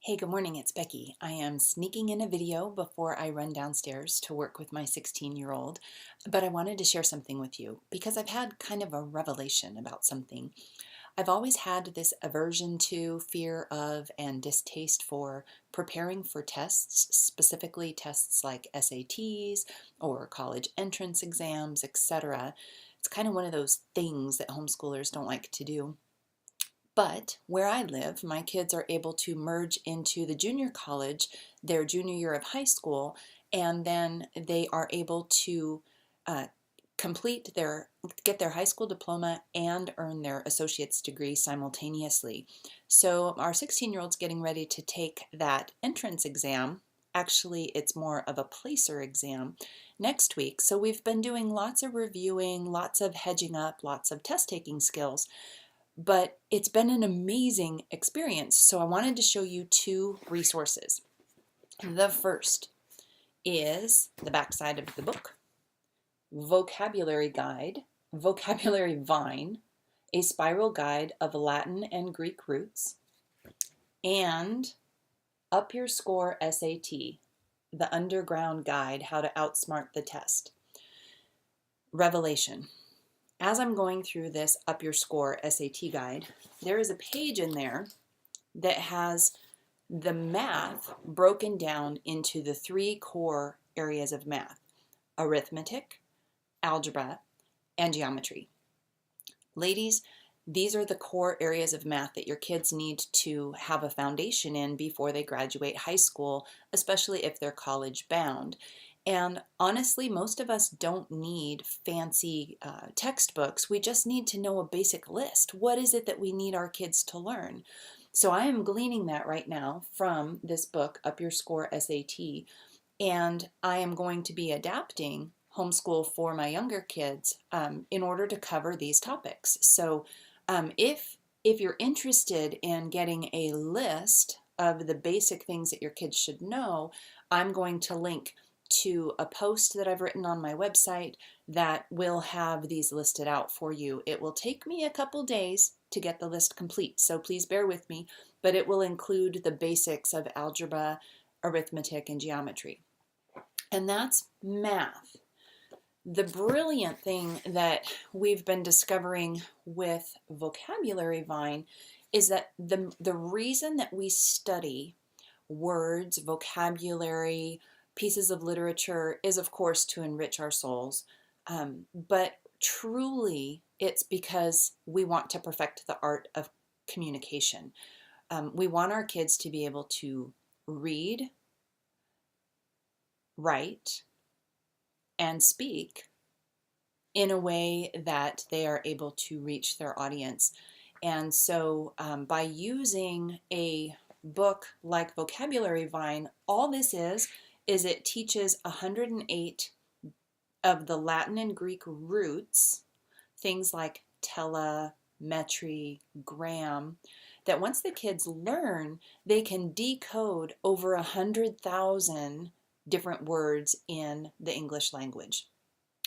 Hey, good morning, it's Becky. I am sneaking in a video before I run downstairs to work with my 16-year-old, but I wanted to share something with you because I've had kind of a revelation about something. I've always had this aversion to, fear of, and distaste for preparing for tests, specifically tests like SATs or college entrance exams, etc. It's kind of one of those things that homeschoolers don't like to do. But where I live, my kids are able to merge into the junior college their junior year of high school, and then they are able to uh, get their high school diploma and earn their associate's degree simultaneously. So our 16-year-old's getting ready to take that entrance exam. Actually, it's more of a placer exam next week. So we've been doing lots of reviewing, lots of hedging up, lots of test taking skills. But it's been an amazing experience. So I wanted to show you two resources. The first is the backside of the book, Vocabulary Guide, Vocabulary Vine, a spiral guide of Latin and Greek roots, and Up Your Score SAT, the underground guide, how to outsmart the test. Revelation. As I'm going through this Up Your Score SAT guide, there is a page in there that has the math broken down into the three core areas of math: arithmetic, algebra, and geometry. Ladies, these are the core areas of math that your kids need to have a foundation in before they graduate high school, especially if they're college bound. And honestly, most of us don't need fancy textbooks. We just need to know a basic list. What is it that we need our kids to learn? So I am gleaning that right now from this book, Up Your Score SAT, and I am going to be adapting homeschool for my younger kids in order to cover these topics. So if you're interested in getting a list of the basic things that your kids should know, I'm going to link to a post that I've written on my website that will have these listed out for you. It will take me a couple days to get the list complete, so please bear with me, but it will include the basics of algebra, arithmetic, and geometry. And that's math. The brilliant thing that we've been discovering with Vocabulary Vine is that the reason that we study words, vocabulary, pieces of literature is, of course, to enrich our souls. But truly, it's because we want to perfect the art of communication. We want our kids to be able to read, write, and speak in a way that they are able to reach their audience. And so by using a book like Vocabulary Vine, all this is it teaches 108 of the Latin and Greek roots, things like telemetry, gram, that once the kids learn, they can decode over 100,000 different words in the English language.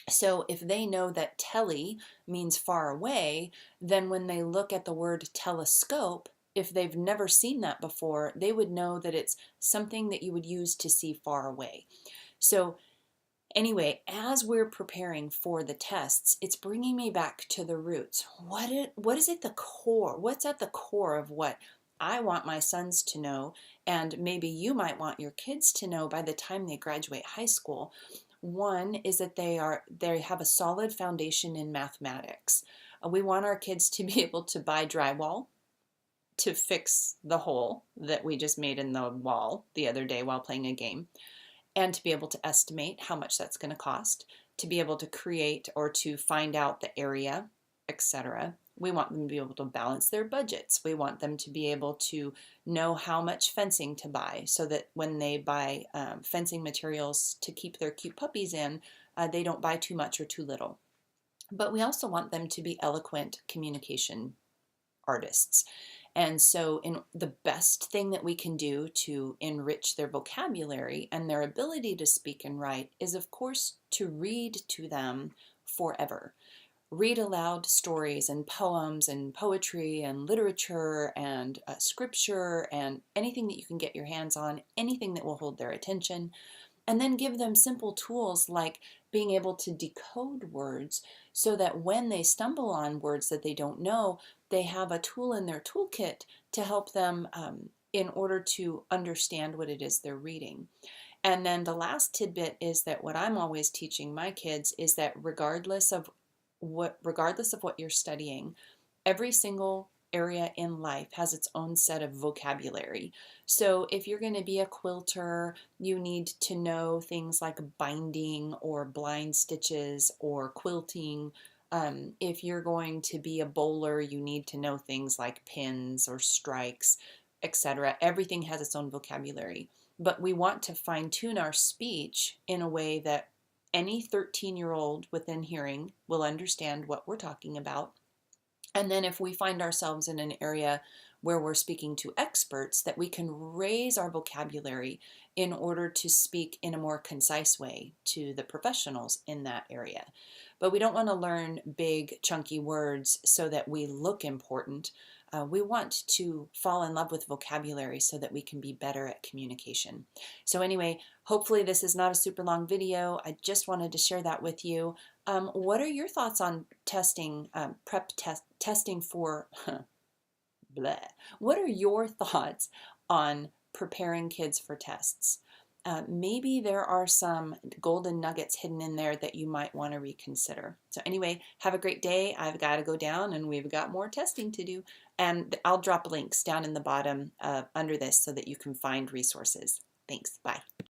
So if they know that tele means far away, then when they look at the word telescope, if they've never seen that before, they would know that it's something that you would use to see far away. So anyway, as we're preparing for the tests, it's bringing me back to the roots. What is at the core? What's at the core of what I want my sons to know, and maybe you might want your kids to know by the time they graduate high school? One is that they have a solid foundation in mathematics. We want our kids to be able to buy drywall to fix the hole that we just made in the wall the other day while playing a game, and to be able to estimate how much that's going to cost, to be able to create or to find out the area, etc. We want them to be able to balance their budgets. We want them to be able to know how much fencing to buy so that when they buy fencing materials to keep their cute puppies in, they don't buy too much or too little. But we also want them to be eloquent communication artists. And so the best thing that we can do to enrich their vocabulary and their ability to speak and write is, of course, to read to them forever. read aloud stories and poems and poetry and literature and scripture and anything that you can get your hands on, anything that will hold their attention. And then give them simple tools like being able to decode words so that when they stumble on words that they don't know, they have a tool in their toolkit to help them in order to understand what it is they're reading. And then the last tidbit is that what I'm always teaching my kids is that regardless of what you're studying, every single area in life has its own set of vocabulary. So if you're going to be a quilter, you need to know things like binding or blind stitches or quilting. If you're going to be a bowler, you need to know things like pins or strikes, etc. Everything has its own vocabulary. But we want to fine tune our speech in a way that any 13-year-old within hearing will understand what we're talking about. And then if we find ourselves in an area where we're speaking to experts, that we can raise our vocabulary in order to speak in a more concise way to the professionals in that area. But we don't want to learn big, chunky words so that we look important. We want to fall in love with vocabulary so that we can be better at communication. So anyway, hopefully this is not a super long video. I just wanted to share that with you. What are your thoughts on testing, testing for, bleh. What are your thoughts on preparing kids for tests? Maybe there are some golden nuggets hidden in there that you might want to reconsider. So anyway, have a great day. I've got to go down and we've got more testing to do. And I'll drop links down in the bottom under this so that you can find resources. Thanks. Bye.